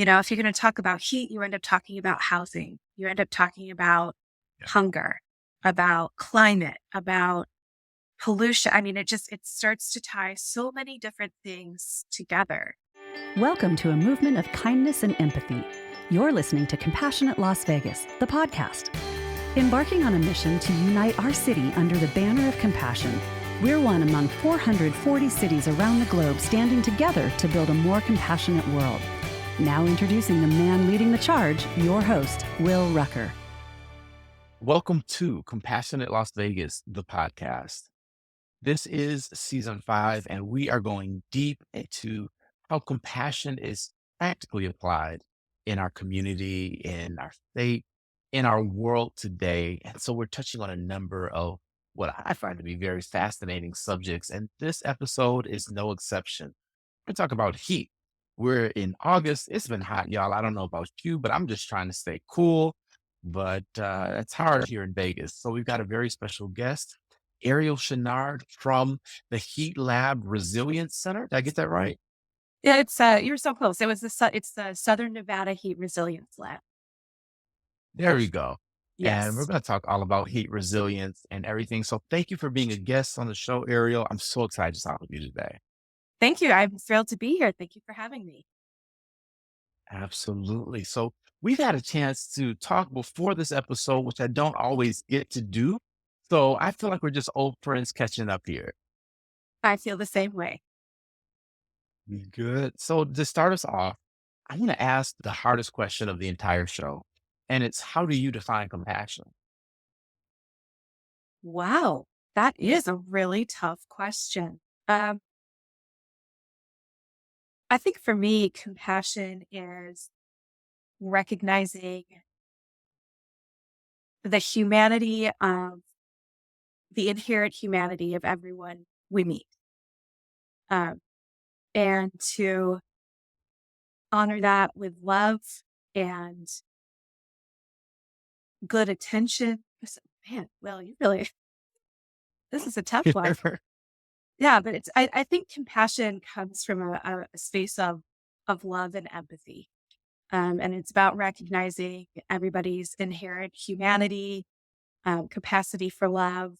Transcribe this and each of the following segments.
if you're going to talk about heat, you end up talking about housing. You end up talking about Yeah. hunger, about climate, about pollution. I mean, it starts to tie so many different things together. Welcome to a movement of kindness and empathy. You're listening to Compassionate Las Vegas, the podcast. Embarking on a mission to unite our city under the banner of compassion, we're one among 440 cities around the globe standing together to build a more compassionate world. Now introducing the man leading the charge, your host, Will Rucker. Welcome to Compassionate Las Vegas, the podcast. This is season 5, and we are going deep into how compassion is practically applied in our community, in our state, in our world today. And so we're touching on a number of what I find to be very fascinating subjects. And this episode is no exception. We're talking about heat. We're in August. It's been hot, y'all. I don't know about you, but I'm just trying to stay cool. But it's hard here in Vegas. So we've got a very special guest, Ariel Choinard from the Heat Lab Resilience Center. Did I get that right? Yeah, you're so close. It's the Southern Nevada Heat Resilience Lab. There we go. And we're Yes. going to talk all about heat resilience and everything. So thank you for being a guest on the show, Ariel. I'm so excited to talk with you today. Thank you. I'm thrilled to be here. Thank you for having me. Absolutely. So we've had a chance to talk before this episode, which I don't always get to do. So I feel like we're just old friends catching up here. I feel the same way. Good. So to start us off, I want to ask the hardest question of the entire show. And it's, how do you define compassion? Wow. That is a really tough question. Um, I think for me, compassion is recognizing the humanity of the inherent humanity of everyone we meet, um, and to honor that with love and good attention. Man, well, this is a tough one. Yeah, but I think compassion comes from a space of love and empathy. And it's about recognizing everybody's inherent humanity, capacity for love,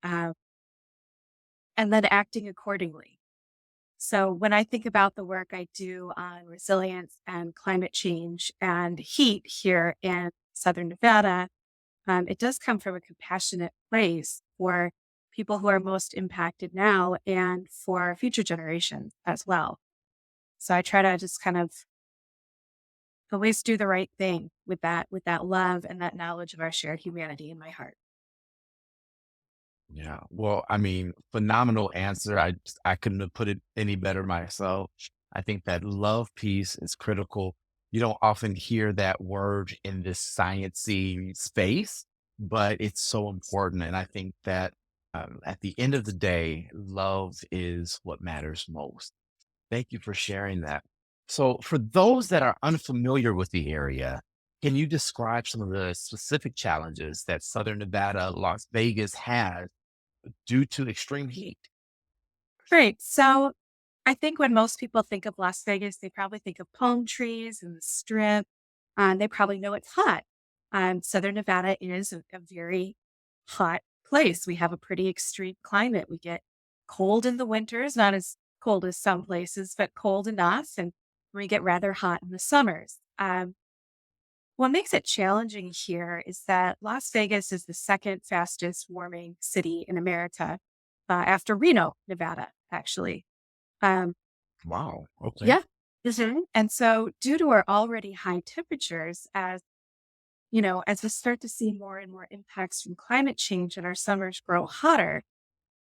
uh, and then acting accordingly. So when I think about the work I do on resilience and climate change and heat here in Southern Nevada, it does come from a compassionate place for people who are most impacted now and for future generations as well. So I try to just kind of always do the right thing with that love and that knowledge of our shared humanity in my heart. Yeah. Well, I mean, phenomenal answer. I couldn't have put it any better myself. I think that love piece is critical. You don't often hear that word in this sciencey space, but it's so important. And I think that at the end of the day, love is what matters most. Thank you for sharing that. So, for those that are unfamiliar with the area, can you describe some of the specific challenges that Southern Nevada, Las Vegas has due to extreme heat? Great. So I think when most people think of Las Vegas, they probably think of palm trees and the strip. They probably know it's hot. Southern Nevada is a very hot place. We have a pretty extreme climate. We get cold in the winters, not as cold as some places, but cold enough. And we get rather hot in the summers. What makes it challenging here is that Las Vegas is the second fastest warming city in America, after Reno, Nevada, actually. Um, Wow. Okay. yeah. And so, due to our already high temperatures, as we start to see more and more impacts from climate change and our summers grow hotter,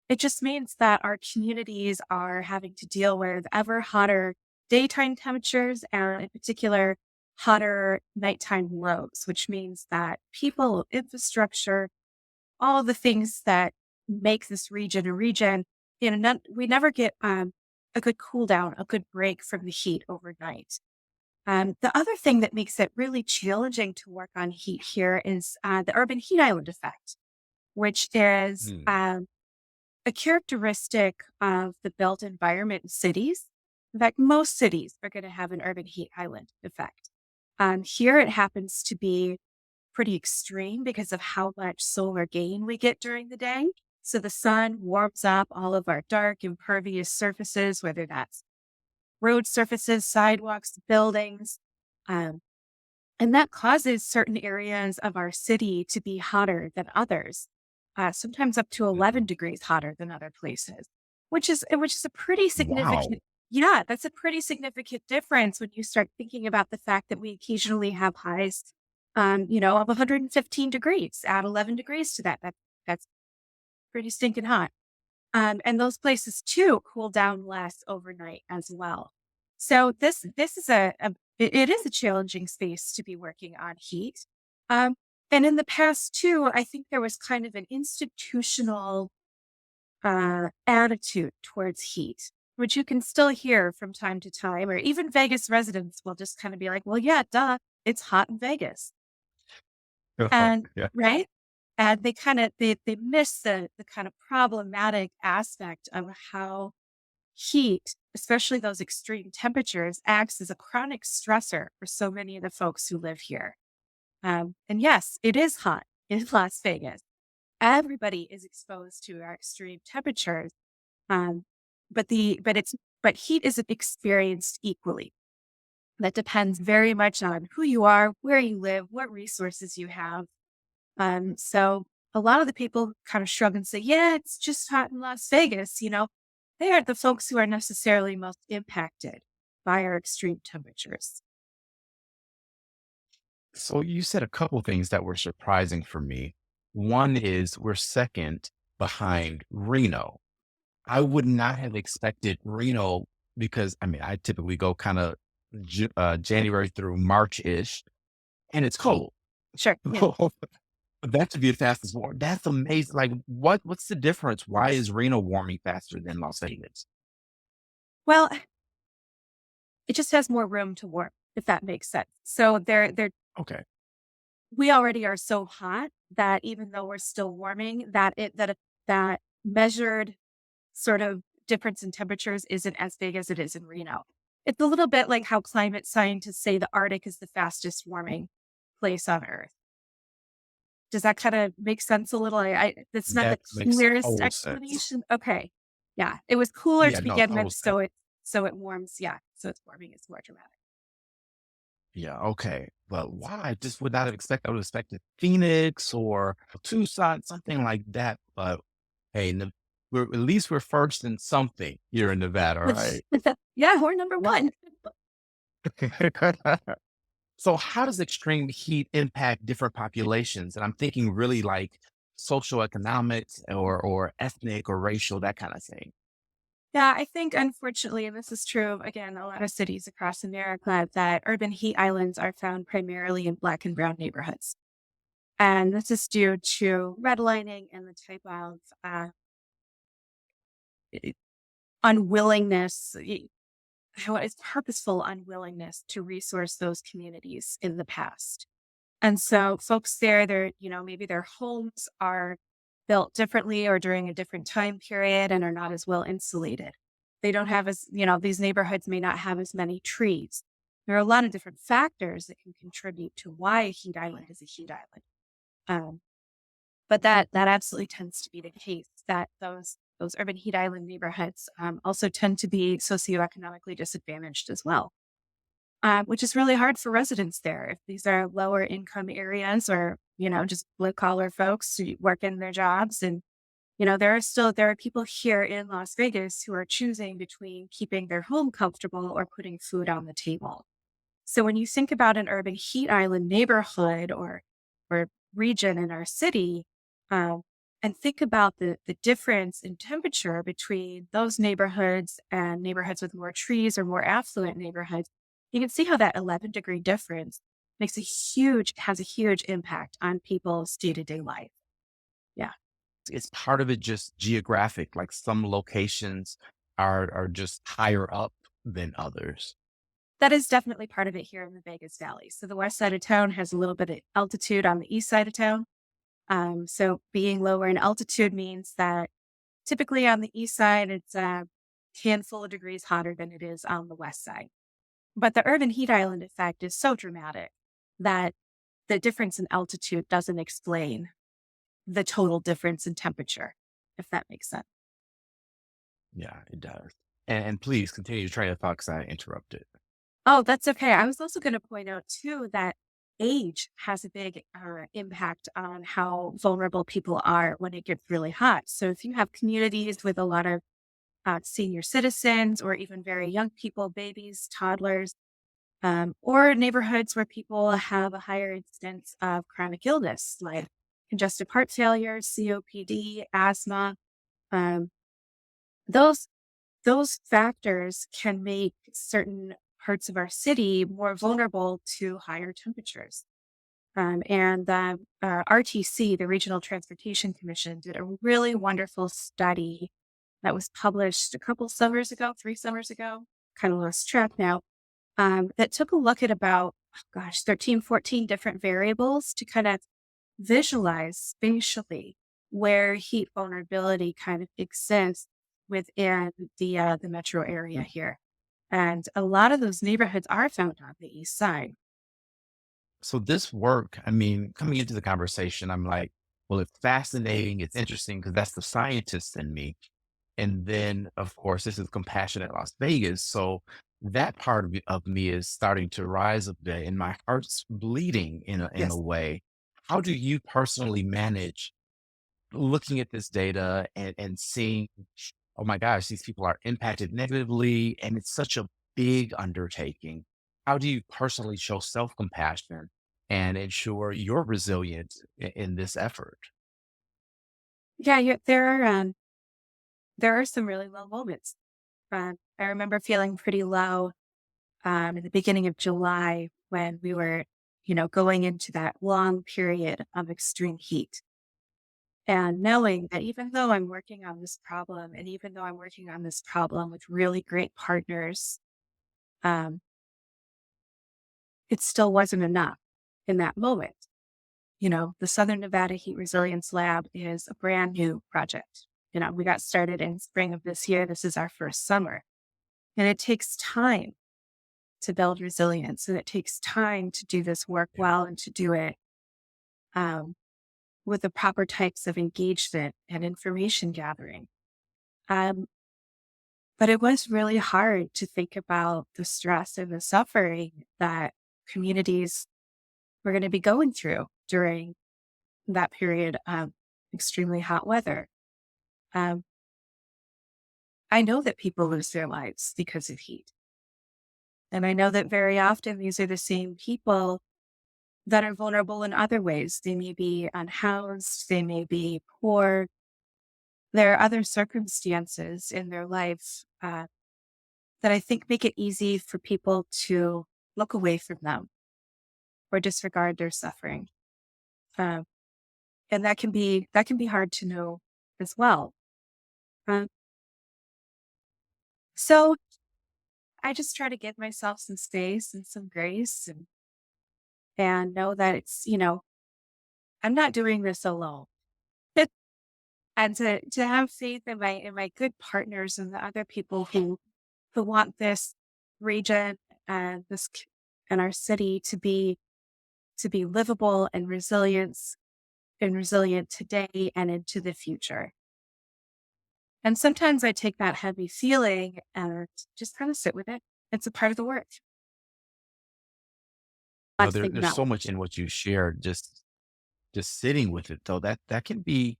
it just means that our communities are having to deal with ever hotter daytime temperatures and, in particular, hotter nighttime lows, which means that people, infrastructure, all of the things that make this region a region, we never get a good cool down, a good break from the heat overnight. The other thing that makes it really challenging to work on heat here is the urban heat island effect, which is Mm, a characteristic of the built environment in cities In fact, most cities are going to have an urban heat island effect. Here it happens to be pretty extreme because of how much solar gain we get during the day. So the sun warms up all of our dark, impervious surfaces, whether that's road surfaces, sidewalks, buildings. Um, and that causes certain areas of our city to be hotter than others, sometimes up to Mhm. 11 degrees hotter than other places, which is a pretty Wow. significant. Yeah, that's a pretty significant difference when you start thinking about the fact that we occasionally have highs, of 115 degrees. Add 11 degrees to that. That's pretty stinking hot. And those places too cool down less overnight as well. So this is it is a challenging space to be working on heat. Um, and in the past too, I think there was kind of an institutional attitude towards heat, which you can still hear from time to time, or even Vegas residents will just kind of be like, "Well, yeah, duh, it's hot in Vegas," and Yeah. right. And they miss the kind of problematic aspect of how heat, especially those extreme temperatures, acts as a chronic stressor for so many of the folks who live here. And yes, it is hot in Las Vegas. Everybody is exposed to our extreme temperatures, um, but heat isn't experienced equally. That depends very much on who you are, where you live, what resources you have. So a lot of the people kind of shrug and say, yeah, it's just hot in Las Vegas. They aren't the folks who are necessarily most impacted by our extreme temperatures. So you said a couple things that were surprising for me. One is we're second behind Reno. I would not have expected Reno because I mean I typically go kind of January through March-ish, and it's cold. Sure. Yeah. But that to be the fastest warm. That's amazing. Like what's the difference? Why is Reno warming faster than Las Vegas? Well, it just has more room to warm, if that makes sense. So Okay. we already are so hot that even though we're still warming, that measured sort of difference in temperatures isn't as big as it is in Reno. It's a little bit like how climate scientists say the Arctic is the fastest warming place on Earth. Does that kind of make sense a little? That's not the That makes clearest total sense. explanation. Okay. Yeah. It was cooler Yeah, to no, begin with, total sense. so it warms, yeah. So it's warming, it's more dramatic. Yeah, okay. But why? I just would not have expected I would have expected Phoenix or Tucson, something like that. But hey, at least we're first in something here in Nevada, right? Yeah, we're number one. So how does extreme heat impact different populations? And I'm thinking really like socioeconomics or ethnic or racial, that kind of thing. Yeah, I think unfortunately, and this is true of, again, a lot of cities across America, that urban heat islands are found primarily in Black and brown neighborhoods. And this is due to redlining and the type of i- unwillingness, how it's purposeful unwillingness to resource those communities in the past. And so folks there, maybe their homes are built differently or during a different time period and are not as well insulated. They don't have these neighborhoods may not have as many trees. There are a lot of different factors that can contribute to why a heat island is a heat island. Um, but that absolutely tends to be the case that those urban heat island neighborhoods also tend to be socioeconomically disadvantaged as well, which is really hard for residents there. If these are lower income areas or, just blue collar folks who work in their jobs. And, there are people here in Las Vegas who are choosing between keeping their home comfortable or putting food on the table. So when you think about an urban heat island neighborhood or region in our city, um, and think about the difference in temperature between those neighborhoods and neighborhoods with more trees or more affluent neighborhoods, you can see how that 11-degree difference has a huge impact on people's day-to-day life. Yeah. Is part of it just geographic? Like some locations are just higher up than others. That is definitely part of it here in the Vegas Valley. So the west side of town has a little bit of altitude on the east side of town. So being lower in altitude means that typically on the east side, it's handful of degrees hotter than it is on the west side. But the urban heat island effect is so dramatic that the difference in altitude doesn't explain the total difference in temperature, if that makes sense. Yeah, it does. And please continue your train of thought 'cause I interrupted. Oh, that's okay. I was also going to point out too that age has a big impact on how vulnerable people are when it gets really hot. So if you have communities with a lot of senior citizens or even very young people, babies, toddlers, or neighborhoods where people have a higher incidence of chronic illness like congestive heart failure, COPD, asthma, um, those those factors can make certain parts of our city more vulnerable to higher temperatures. And the RTC, the Regional Transportation Commission, did a really wonderful study that was published a couple summers ago, 3 summers ago, kind of lost track now, that took a look at about, oh gosh, 13, 14 different variables to kind of visualize spatially where heat vulnerability kind of exists within the metro area here. And a lot of those neighborhoods are found on the east side. So this work, I mean, coming into the conversation, I'm like, well, it's fascinating, it's interesting because that's the scientist in me. And then, of course, this is compassionate Las Vegas. So that part of me is starting to rise a bit, and my heart's bleeding in a Yes. way. How do you personally manage looking at this data and seeing, oh my gosh, these people are impacted negatively, and it's such a big undertaking. How do you personally show self compassion and ensure you're resilient in this effort? Yeah, there are some really low moments. I remember feeling pretty low in the beginning of July when we were, going into that long period of extreme heat. And knowing that even though I'm working on this problem, and even though I'm working on this problem with really great partners, um, it still wasn't enough in that moment. The Southern Nevada Heat Resilience Lab is a brand new project. We got started in spring of this year. This is our first summer. And it takes time to build resilience, and it takes time to do this work Yeah. well and to do it um, with the proper types of engagement and information gathering. Um, but it was really hard to think about the stress and the suffering that communities were going to be going through during that period of extremely hot weather. Um, I know that people lose their lives because of heat. And I know that very often these are the same people that are vulnerable in other ways. They may be unhoused, they may be poor. There are other circumstances in their life that I think make it easy for people to look away from them or disregard their suffering. Uh, and that can be hard to know as well. Um, so I just try to give myself some space and some grace and know that I'm not doing this alone. And to have faith in my good partners and the other people who want this region and and our city to be livable and resilient today and into the future. And sometimes I take that heavy feeling and just kind of sit with it. It's a part of the work. I think There's so no. much in what you shared. Just sitting with it though, that can be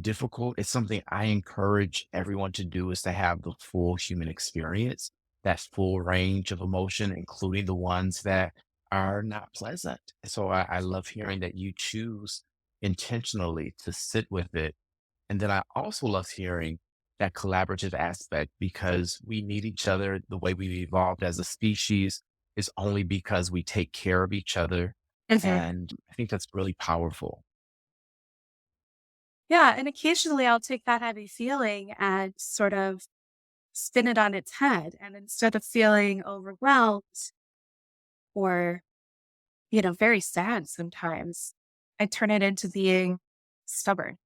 difficult. It's something I encourage everyone to do is to have the full human experience, that full range of emotion, including the ones that are not pleasant. So I love hearing that you choose intentionally to sit with it. And then I also love hearing that collaborative aspect because we need each other. The way we've evolved as a species is only because we take care of each other. Mhm. And I think that's really powerful. Yeah. And occasionally I'll take that heavy feeling and sort of spin it on its head. And instead of feeling overwhelmed or, very sad sometimes, I turn it into being stubborn.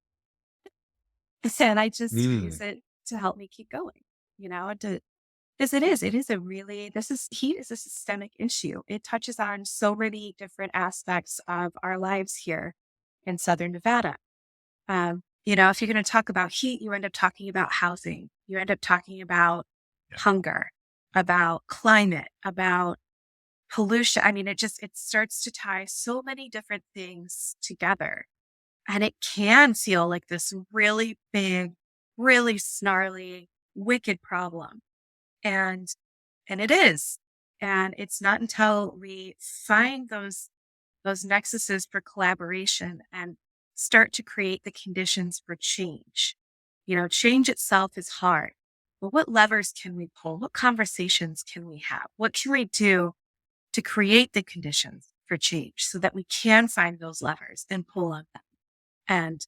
And I just use Mm. it to help me keep going. Because it is a really, heat is a systemic issue. It touches on so many different aspects of our lives here in Southern Nevada. If you're going to talk about heat, you end up talking about housing. You end up talking about Yeah. hunger, about climate, about pollution. I mean, it starts to tie so many different things together. And it can feel like this really big, really snarly, wicked problem. And it is. And it's not until we find those nexuses for collaboration and start to create the conditions for change. Change itself is hard. But what levers can we pull? What conversations can we have? What can we do to create the conditions for change so that we can find those levers and pull on them and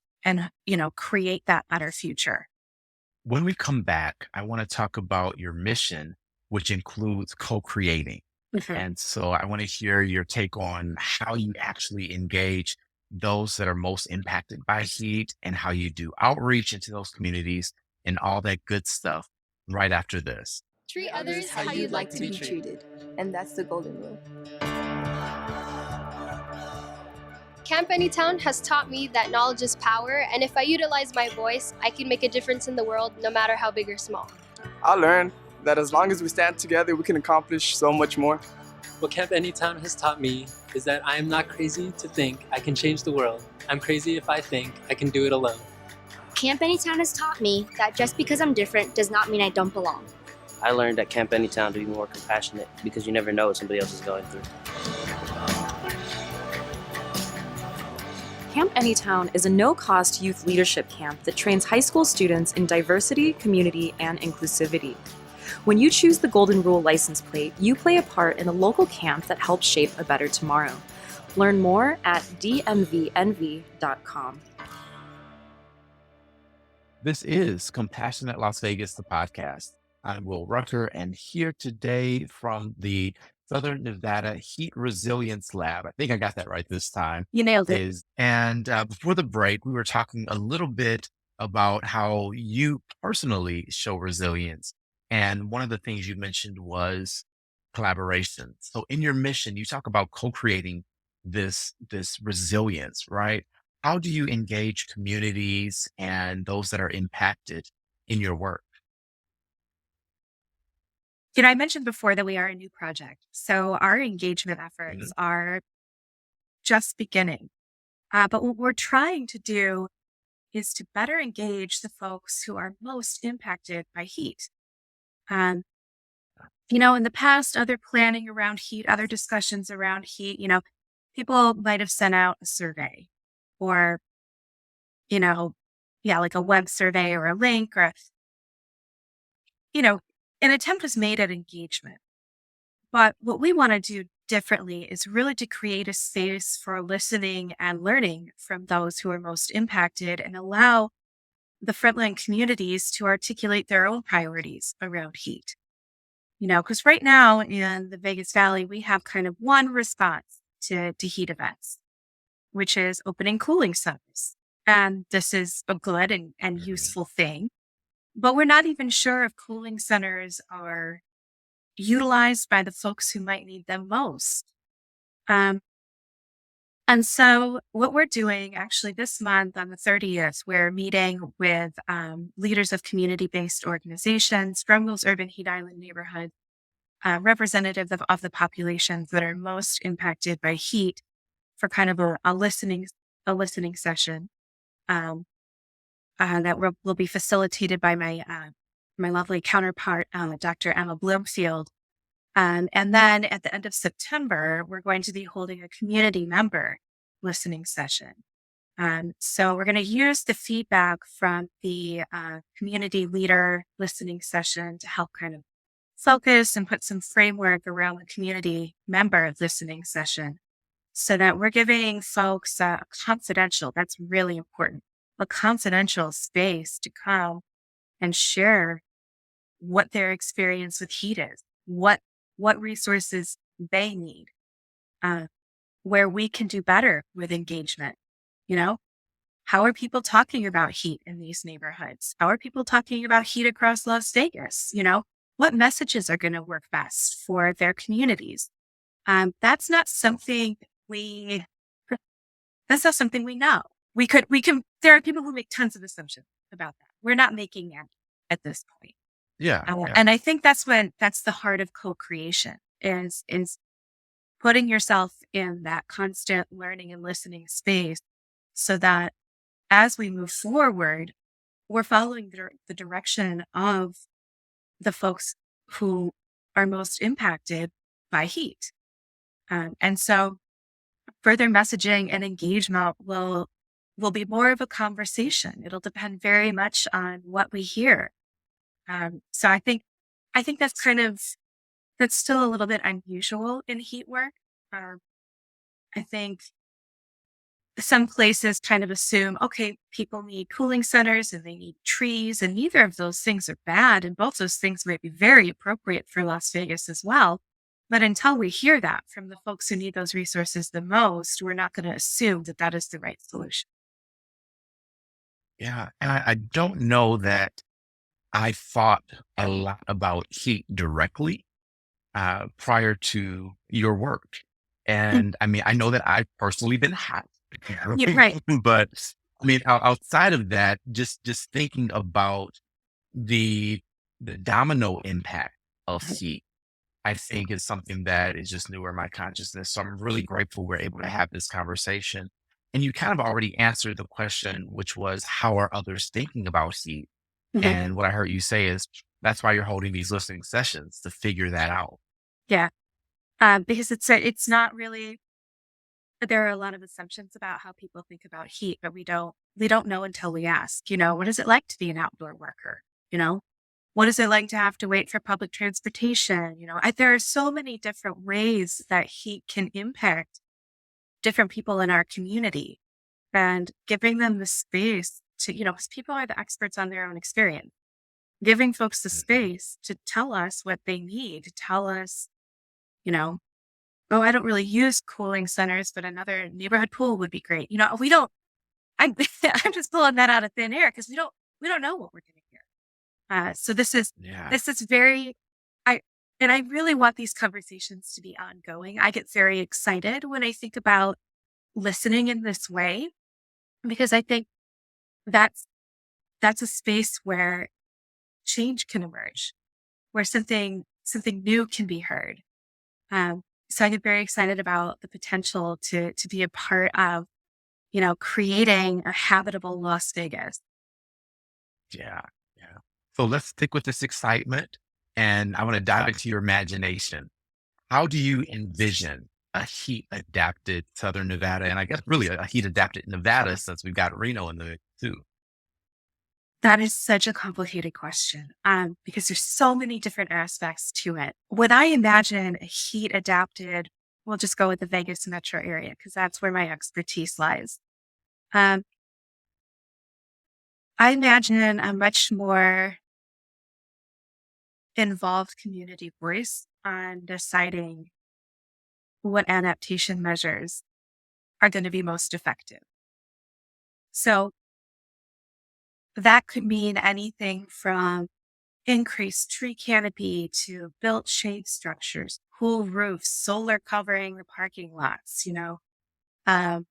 create that better future? When we come back, I want to talk about your mission, which includes co-creating. Mhm. And so I want to hear your take on how you actually engage those that are most impacted by heat and how you do outreach into those communities and all that good stuff right after this. Treat others how you'd like to be treated. And that's the golden rule. Camp Anytown has taught me that knowledge is power, and if I utilize my voice, I can make a difference in the world, no matter how big or small. I learned that as long as we stand together, we can accomplish so much more. What Camp Anytown has taught me is that I am not crazy to think I can change the world. I'm crazy if I think I can do it alone. Camp Anytown has taught me that just because I'm different does not mean I don't belong. I learned at Camp Anytown to be more compassionate because you never know what somebody else is going through. Camp Anytown is a no-cost youth leadership camp that trains high school students in diversity, community, and inclusivity. When you choose the Golden Rule license plate, you play a part in a local camp that helps shape a better tomorrow. Learn more at dmvnv.com. This is Compassionate Las Vegas, the podcast. I'm Will Rucker, and here today from the Southern Nevada Heat Resilience Lab. I think I got that right this time. You nailed it. Before the break, we were talking a little bit about how you personally show resilience. And one of the things you mentioned was collaboration. So in your mission, you talk about co-creating this resilience, right? How do you engage communities and those that are impacted in your work? I mentioned before that we are a new project. So our engagement efforts are just beginning. But what we're trying to do is to better engage the folks who are most impacted by heat. In the past, other planning around heat, other discussions around heat, people might have sent out a survey or, like a web survey or a link or, an attempt was made at engagement. But what we want to do differently is really to create a space for listening and learning from those who are most impacted and allow the frontline communities to articulate their own priorities around heat. Because right now in the Vegas Valley, we have kind of one response to heat events, which is opening cooling centers. And this is a good and useful thing. But we're not even sure if cooling centers are utilized by the folks who might need them most. And so what we're doing actually this month on the 30th, we're meeting with leaders of community-based organizations from those urban heat island neighborhoods, representative of the populations that are most impacted by heat for kind of a listening session. That will be facilitated by my lovely counterpart, Dr. Emma Bloomfield. And then at the end of September, we're going to be holding a community member listening session. So we're going to use the feedback from the community leader listening session to help kind of focus and put some framework around the community member listening session so that we're giving folks confidential, that's really important, a confidential space to come and share what their experience with heat is, what resources they need, where we can do better with engagement, How are people talking about heat in these neighborhoods? How are people talking about heat across Las Vegas? What messages are going to work best for their communities? That's not something we, that's not something we know. There are people who make tons of assumptions about that. We're not making that at this point. Yeah. Yeah. And I think that's the heart of co-creation is putting yourself in that constant learning and listening space so that as we move forward, we're following the direction of the folks who are most impacted by heat. And so further messaging and engagement will be more of a conversation. It'll depend very much on what we hear. So I think that's still a little bit unusual in heat work. I think some places kind of assume, okay, people need cooling centers and they need trees, and neither of those things are bad. And both those things might be very appropriate for Las Vegas as well. But until we hear that from the folks who need those resources the most, we're not going to assume that that is the right solution. Yeah. And I don't know that I thought a lot about heat directly prior to your work. And I mean, I know that I've personally been hot, Yeah, right. but I mean, outside of that, just thinking about the domino impact of heat, I think is something that is just newer in my consciousness. So I'm really grateful we're able to have this conversation. And you kind of already answered the question, which was, how are others thinking about heat? Mhm. And what I heard you say is that's why you're holding these listening sessions to figure that out. Yeah. Because it's not really, there are a lot of assumptions about how people think about heat, but we don't know until we ask, what is it like to be an outdoor worker? What is it like to have to wait for public transportation? There are so many different ways that heat can impact different people in our community, and giving them the space to, because people are the experts on their own experience, giving folks the space to tell us what they need, to tell us, oh, I don't really use cooling centers, but another neighborhood pool would be great. We don't, I'm, I'm just pulling that out of thin air because we don't know what we're going to hear. So Yeah. this is very, and I really want these conversations to be ongoing. I get very excited when I think about listening in this way, because I think that's a space where change can emerge, where something new can be heard. So I get very excited about the potential to be a part of, creating a habitable Las Vegas. Yeah. Yeah. So let's stick with this excitement. And I want to dive into your imagination. How do you envision a heat adapted Southern Nevada? And I guess really a heat adapted Nevada, since we've got Reno in the mix too. That is such a complicated question, because there's so many different aspects to it. When I imagine a heat adapted, we'll just go with the Vegas metro area because that's where my expertise lies. I imagine a much more involved community voice on deciding what adaptation measures are going to be most effective. So that could mean anything from increased tree canopy to built shade structures, cool roofs, solar covering the parking lots, um,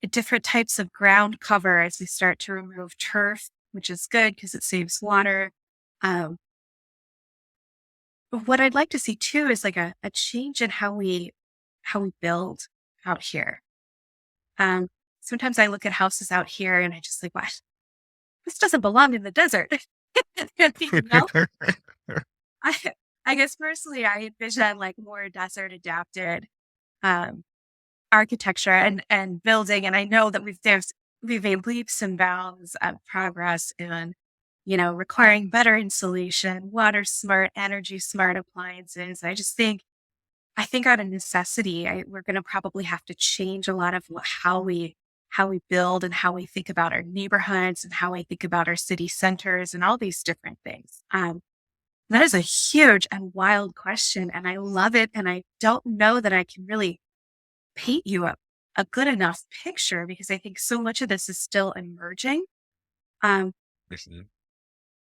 different types of ground cover as we start to remove turf, which is good because it saves water. What I'd like to see too is like a change in how we build out here. Sometimes I look at houses out here and I just like, what? This doesn't belong in the desert. I, I guess personally, I envision like more desert adapted architecture and building. And I know that we've made leaps and bounds of progress in, requiring better insulation, water smart, energy smart appliances. I think out of necessity, we're going to probably have to change a lot of how we build and how we think about our neighborhoods and how we think about our city centers and all these different things. That is a huge and wild question, and I love it. And I don't know that I can really paint you a good enough picture because I think so much of this is still emerging. Um, Mhm.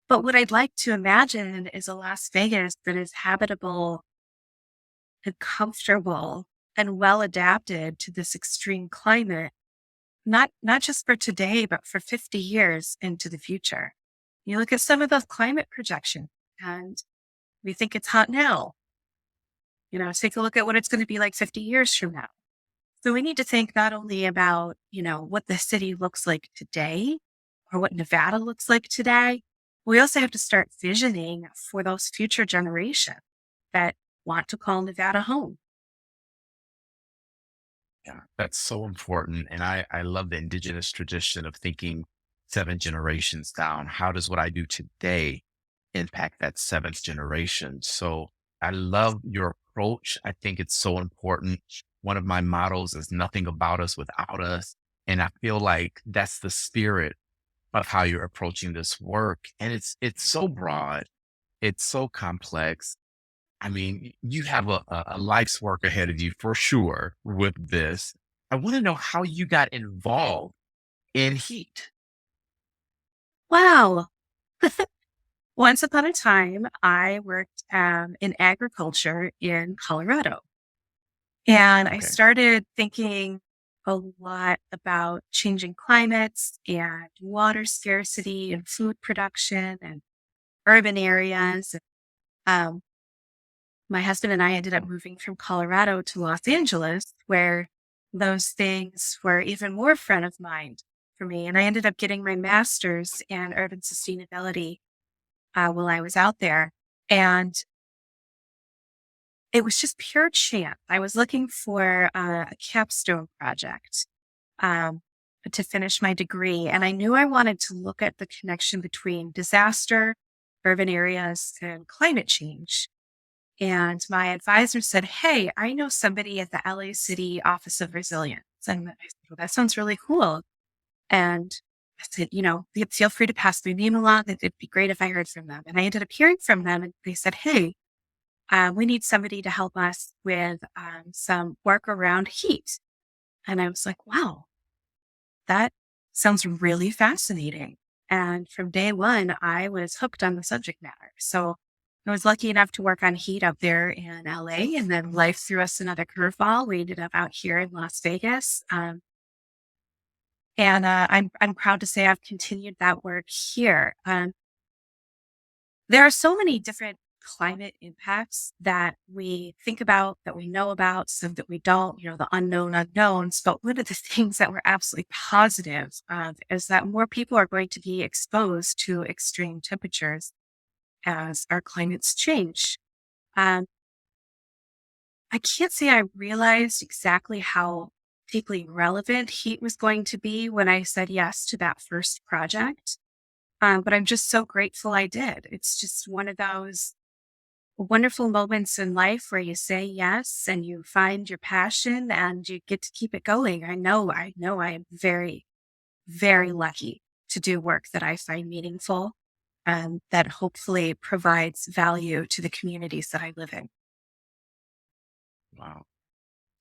but what I'd like to imagine is a Las Vegas that is habitable and comfortable and well adapted to this extreme climate, not just for today, but for 50 years into the future. You look at some of those climate projections and we think it's hot now. Take a look at what it's going to be like 50 years from now. So we need to think not only about, what the city looks like today or what Nevada looks like today. We also have to start visioning for those future generations that want to call Nevada home. Yeah, that's so important. And I love the indigenous tradition of thinking 7 generations down. How does what I do today impact that seventh generation? So I love your approach. I think it's so important. One of my mottos is nothing about us without us. And I feel like that's the spirit of how you're approaching this work. And it's so broad, it's so complex. I mean, you have a life's work ahead of you for sure with this. I want to know how you got involved in heat. Wow. Once upon a time, I worked in agriculture in Colorado. And I Okay. started thinking a lot about changing climates and water scarcity and food production and urban areas. Um, my husband and I ended up moving from Colorado to Los Angeles, where those things were even more front of mind for me. And I ended up getting my master's in urban sustainability while I was out there. And it was just pure chance. I was looking for a capstone project um, to finish my degree. And I knew I wanted to look at the connection between disaster, urban areas, and climate change. And my advisor said, "Hey, I know somebody at the LA City Office of Resilience." And I said, "Well, that sounds really cool." And I said, feel free to pass my name along. It'd be great if I heard from them. And I ended up hearing from them. And they said, "Hey, we need somebody to help us with some work around heat." And I was like, wow, that sounds really fascinating. And from day one, I was hooked on the subject matter. So I was lucky enough to work on heat up there in LA, and then life threw us another curveball. We ended up out here in Las Vegas. And I'm proud to say I've continued that work here. There are so many different climate impacts that we think about, that we know about, some that we don't, the unknown unknowns. But one of the things that we're absolutely positive of is that more people are going to be exposed to extreme temperatures as our climates change. Um, I can't say I realized exactly how deeply relevant heat was going to be when I said yes to that first project. But I'm just so grateful I did. It's just one of those wonderful moments in life where you say yes and you find your passion and you get to keep it going. I know I am very, very lucky to do work that I find meaningful and that hopefully provides value to the communities that I live in. Wow.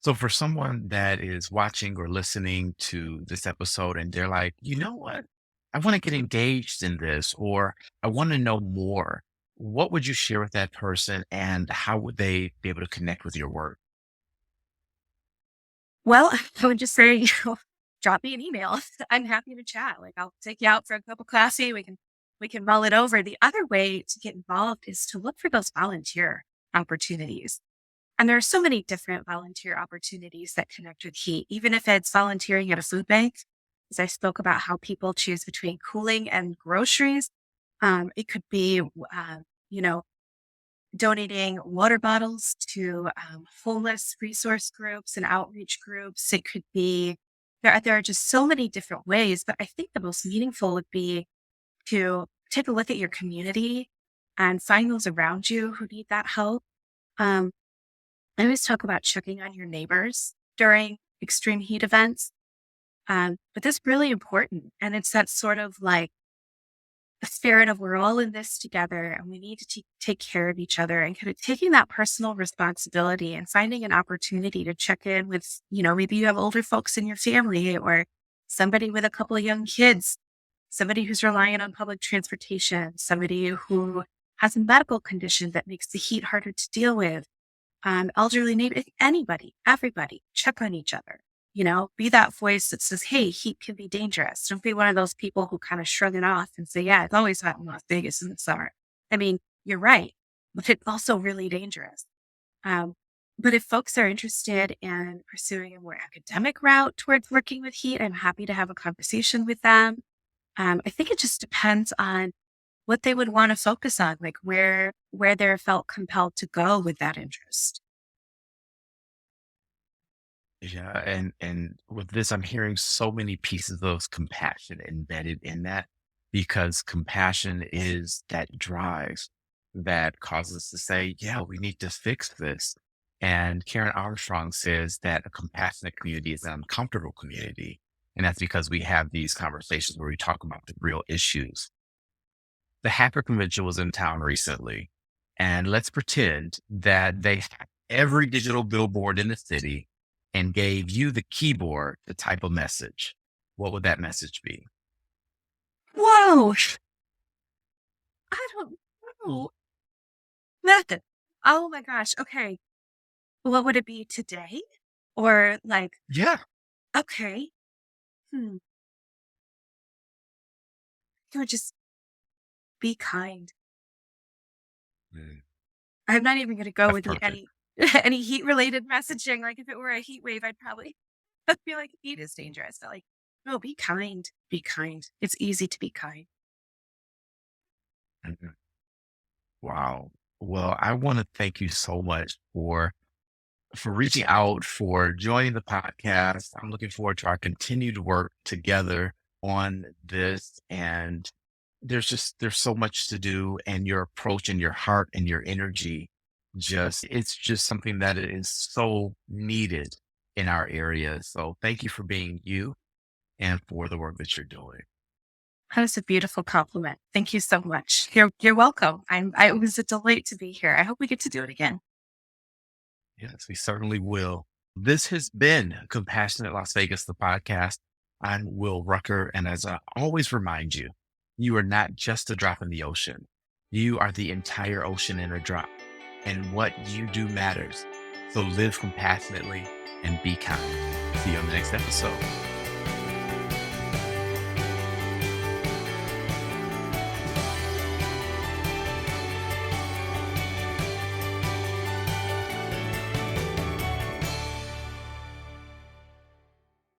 So for someone that is watching or listening to this episode and they're like, you know what? I want to get engaged in this or I want to know more. What would you share with that person and how would they be able to connect with your work? Well, I would just say, drop me an email. I'm happy to chat. Like I'll take you out for a cup of coffee. We can mull it over. The other way to get involved is to look for those volunteer opportunities. And there are so many different volunteer opportunities that connect with heat, even if it's volunteering at a food bank. As I spoke about how people choose between cooling and groceries, it could be, you know, donating water bottles to homeless resource groups and outreach groups. It could be, there are just so many different ways, but I think the most meaningful would be to take a look at your community and find those around you who need that help. Um, I always talk about checking on your neighbors during extreme heat events, but that's really important. And it's that sort of like a spirit of we're all in this together and we need to take care of each other, and kind of taking that personal responsibility and finding an opportunity to check in with, maybe you have older folks in your family or somebody with a couple of young kids, somebody who's relying on public transportation, somebody who has a medical condition that makes the heat harder to deal with, elderly neighbor, anybody, everybody, check on each other. Be that voice that says, hey, heat can be dangerous. Don't be one of those people who kind of shrug it off and say, yeah, it's always hot in Las Vegas in the summer. I mean, you're right, but it's also really dangerous. But if folks are interested in pursuing a more academic route towards working with heat, I'm happy to have a conversation with them. I think it just depends on what they would want to focus on, like where they're felt compelled to go with that interest. Yeah, and with this, I'm hearing so many pieces of compassion embedded in that, because compassion is that drive that causes us to say, yeah, we need to fix this. And Karen Armstrong says that a compassionate community is an uncomfortable community. And that's because we have these conversations where we talk about the real issues. The Hacker Convention was in town recently, and let's pretend that they hacked every digital billboard in the city and gave you the keyboard to type a message. What would that message be? Whoa! I don't know. Nothing. Oh my gosh. Okay. What would it be today? Or like, Yeah. okay. It would just be kind. Mm, I'm not even going to go that's with perfect. any heat related messaging. Like if it were a heat wave, I'd probably feel like heat is dangerous. But like, no, be kind. Be kind. It's easy to be kind. Mhm. Wow. Well, I want to thank you so much for reaching out, for joining the podcast. I'm looking forward to our continued work together on this. And there's so much to do, and your approach and your heart and your energy, it's just something that is so needed in our area. So thank you for being you and for the work that you're doing. That is a beautiful compliment. Thank you so much. You're welcome. It was a delight to be here. I hope we get to do it again. Yes, we certainly will. This has been Compassionate Las Vegas, the podcast. I'm Will Rucker. And as I always remind you, you are not just a drop in the ocean. You are the entire ocean in a drop. And what you do matters. So live compassionately and be kind. See you on the next episode.